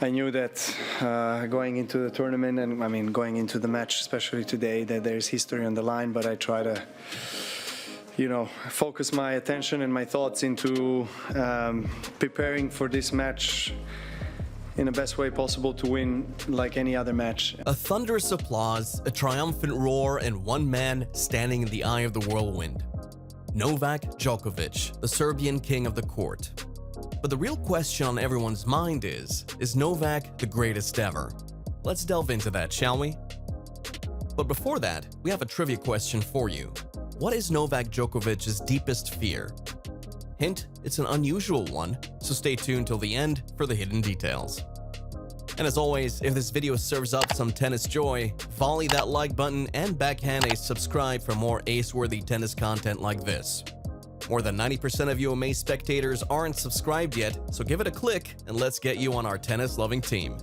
I knew that going into the tournament, and I mean going into the match, especially today, that there's history on the line. But I try to, focus my attention and my thoughts into preparing for this match in the best way possible to win like any other match. A thunderous applause, a triumphant roar, and one man standing in the eye of the whirlwind. Novak Djokovic, the Serbian king of the court. But the real question on everyone's mind is Novak the greatest ever? Let's delve into that, shall we? But before that, we have a trivia question for you. What is Novak Djokovic's deepest fear? Hint, it's an unusual one, so stay tuned till the end for the hidden details. And as always, if this video serves up some tennis joy, volley that like button and backhand a subscribe for more ace-worthy tennis content like this. More than 90% of you amazed spectators aren't subscribed yet, so give it a click and let's get you on our tennis-loving team.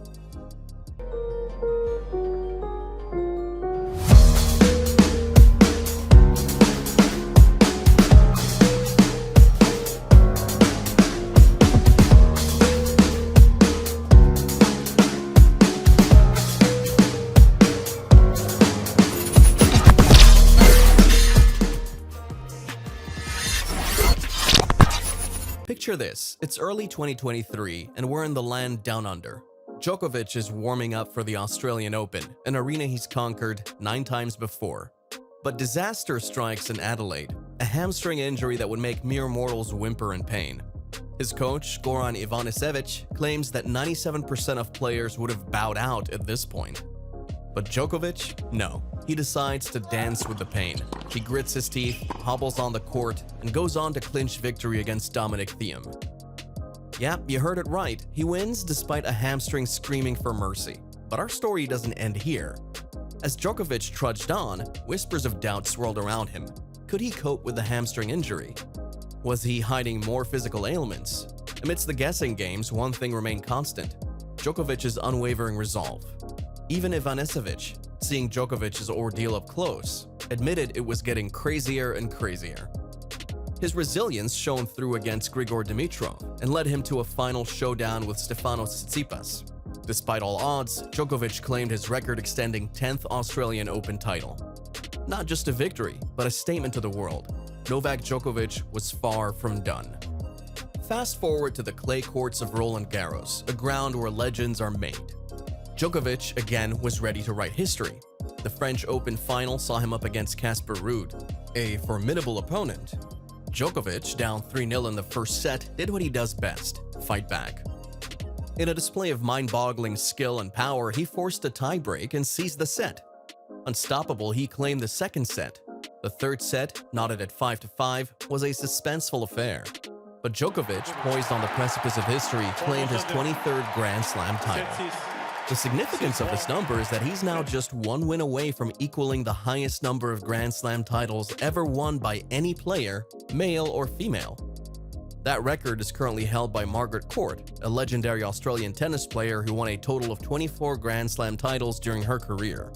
Picture this, it's early 2023 and we're in the land down under. Djokovic is warming up for the Australian Open, an arena he's conquered 9 times before. But disaster strikes in Adelaide, a hamstring injury that would make mere mortals whimper in pain. His coach, Goran Ivanisevic, claims that 97% of players would have bowed out at this point. But Djokovic? No. He decides to dance with the pain. He grits his teeth, hobbles on the court, and goes on to clinch victory against Dominic Thiem. Yeah, you heard it right. He wins despite a hamstring screaming for mercy. But our story doesn't end here. As Djokovic trudged on, whispers of doubt swirled around him. Could he cope with the hamstring injury? Was he hiding more physical ailments? Amidst the guessing games, one thing remained constant: Djokovic's unwavering resolve. Even Ivanisevic, seeing Djokovic's ordeal up close, admitted it was getting crazier and crazier. His resilience shone through against Grigor Dimitrov and led him to a final showdown with Stefanos Tsitsipas. Despite all odds, Djokovic claimed his record-extending 10th Australian Open title. Not just a victory, but a statement to the world. Novak Djokovic was far from done. Fast forward to the clay courts of Roland Garros, a ground where legends are made. Djokovic, again, was ready to write history. The French Open final saw him up against Casper Ruud, a formidable opponent. Djokovic, down 3-0 in the first set, did what he does best: fight back. In a display of mind-boggling skill and power, he forced a tiebreak and seized the set. Unstoppable, he claimed the second set. The third set, knotted at 5-5, was a suspenseful affair. But Djokovic, poised on the precipice of history, claimed his 23rd Grand Slam title. The significance of this number is that he's now just one win away from equaling the highest number of Grand Slam titles ever won by any player, male or female. That record is currently held by Margaret Court, a legendary Australian tennis player who won a total of 24 Grand Slam titles during her career.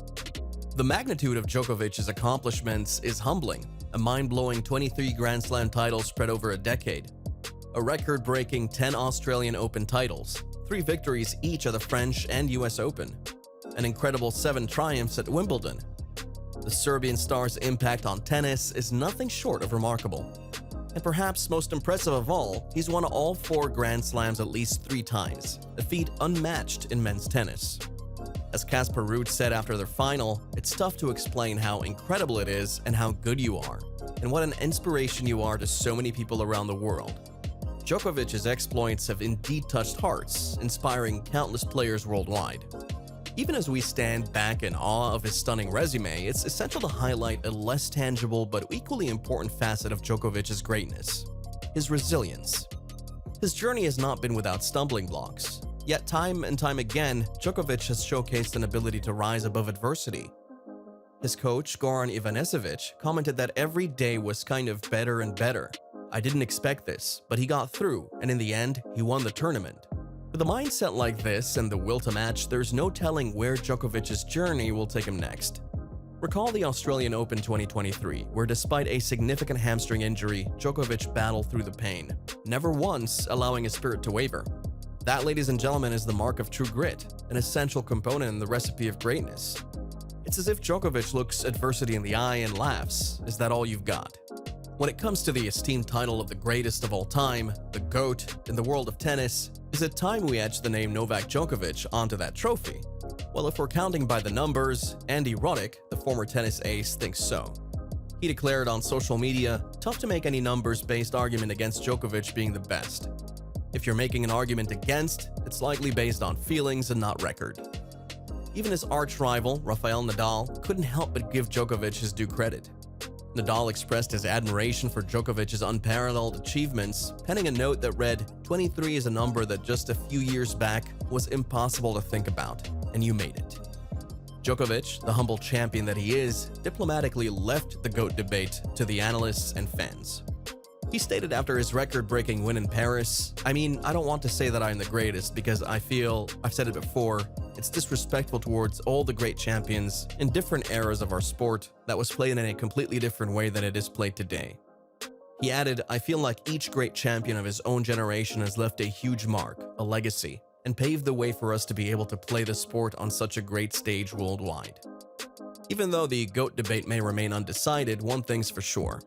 The magnitude of Djokovic's accomplishments is humbling, a mind-blowing 23 Grand Slam titles spread over a decade, a record-breaking 10 Australian Open titles, 3 victories each at the French and US Open, an incredible 7 triumphs at Wimbledon. The Serbian star's impact on tennis is nothing short of remarkable. And perhaps most impressive of all, he's won all 4 Grand Slams at least 3 times, a feat unmatched in men's tennis. As Casper Ruud said after their final, it's tough to explain how incredible it is and how good you are, and what an inspiration you are to so many people around the world. Djokovic's exploits have indeed touched hearts, inspiring countless players worldwide. Even as we stand back in awe of his stunning resume, it's essential to highlight a less tangible but equally important facet of Djokovic's greatness: his resilience. His journey has not been without stumbling blocks, yet time and time again, Djokovic has showcased an ability to rise above adversity. His coach, Goran Ivanisevic, commented that every day was kind of better and better. "I didn't expect this, but he got through, and in the end, he won the tournament." With a mindset like this and the will to match, there's no telling where Djokovic's journey will take him next. Recall the Australian Open 2023, where despite a significant hamstring injury, Djokovic battled through the pain, never once allowing his spirit to waver. That, ladies and gentlemen, is the mark of true grit, an essential component in the recipe of greatness. It's as if Djokovic looks adversity in the eye and laughs. Is that all you've got? When it comes to the esteemed title of the greatest of all time, the GOAT, in the world of tennis, is it time we etch the name Novak Djokovic onto that trophy? Well, if we're counting by the numbers, Andy Roddick, the former tennis ace, thinks so. He declared on social media, "Tough to make any numbers-based argument against Djokovic being the best. If you're making an argument against, it's likely based on feelings and not record." Even his arch-rival, Rafael Nadal, couldn't help but give Djokovic his due credit. Nadal expressed his admiration for Djokovic's unparalleled achievements, penning a note that read, "23 is a number that just a few years back was impossible to think about, and you made it." Djokovic, the humble champion that he is, diplomatically left the GOAT debate to the analysts and fans. He stated after his record-breaking win in Paris, "I mean, I don't want to say that I'm the greatest because I feel, I've said it before, it's disrespectful towards all the great champions in different eras of our sport that was played in a completely different way than it is played today." He added, "I feel like each great champion of his own generation has left a huge mark, a legacy, and paved the way for us to be able to play the sport on such a great stage worldwide." Even though the GOAT debate may remain undecided, one thing's for sure.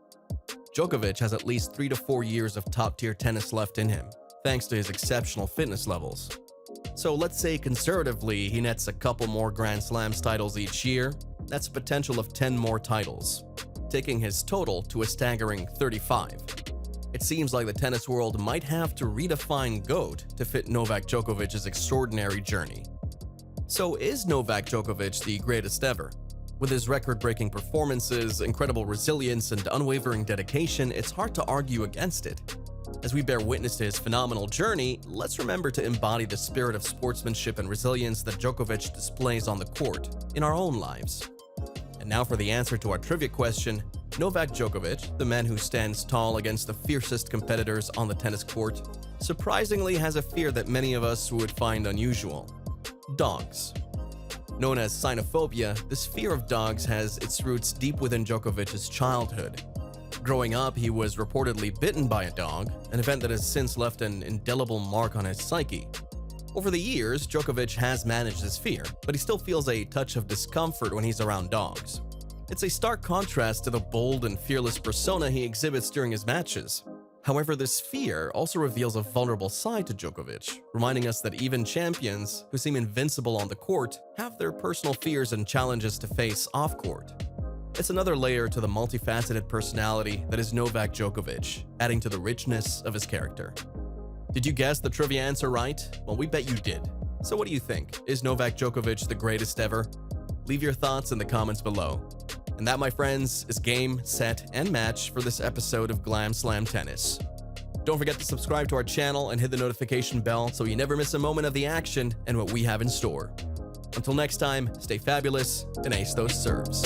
Djokovic has at least 3 to 4 years of top-tier tennis left in him, thanks to his exceptional fitness levels. So let's say conservatively he nets a couple more Grand Slams titles each year. That's a potential of 10 more titles, taking his total to a staggering 35. It seems like the tennis world might have to redefine GOAT to fit Novak Djokovic's extraordinary journey. So is Novak Djokovic the greatest ever? With his record-breaking performances, incredible resilience, and unwavering dedication, it's hard to argue against it. As we bear witness to his phenomenal journey, let's remember to embody the spirit of sportsmanship and resilience that Djokovic displays on the court in our own lives. And now for the answer to our trivia question, Novak Djokovic, the man who stands tall against the fiercest competitors on the tennis court, surprisingly has a fear that many of us would find unusual: dogs. Known as cynophobia, this fear of dogs has its roots deep within Djokovic's childhood. Growing up, he was reportedly bitten by a dog, an event that has since left an indelible mark on his psyche. Over the years, Djokovic has managed his fear, but he still feels a touch of discomfort when he's around dogs. It's a stark contrast to the bold and fearless persona he exhibits during his matches. However, this fear also reveals a vulnerable side to Djokovic, reminding us that even champions who seem invincible on the court have their personal fears and challenges to face off-court. It's another layer to the multifaceted personality that is Novak Djokovic, adding to the richness of his character. Did you guess the trivia answer right? Well, we bet you did. So what do you think? Is Novak Djokovic the greatest ever? Leave your thoughts in the comments below. And that, my friends, is game, set, and match for this episode of Glam Slam Tennis. Don't forget to subscribe to our channel and hit the notification bell so you never miss a moment of the action and what we have in store. Until next time, stay fabulous and ace those serves.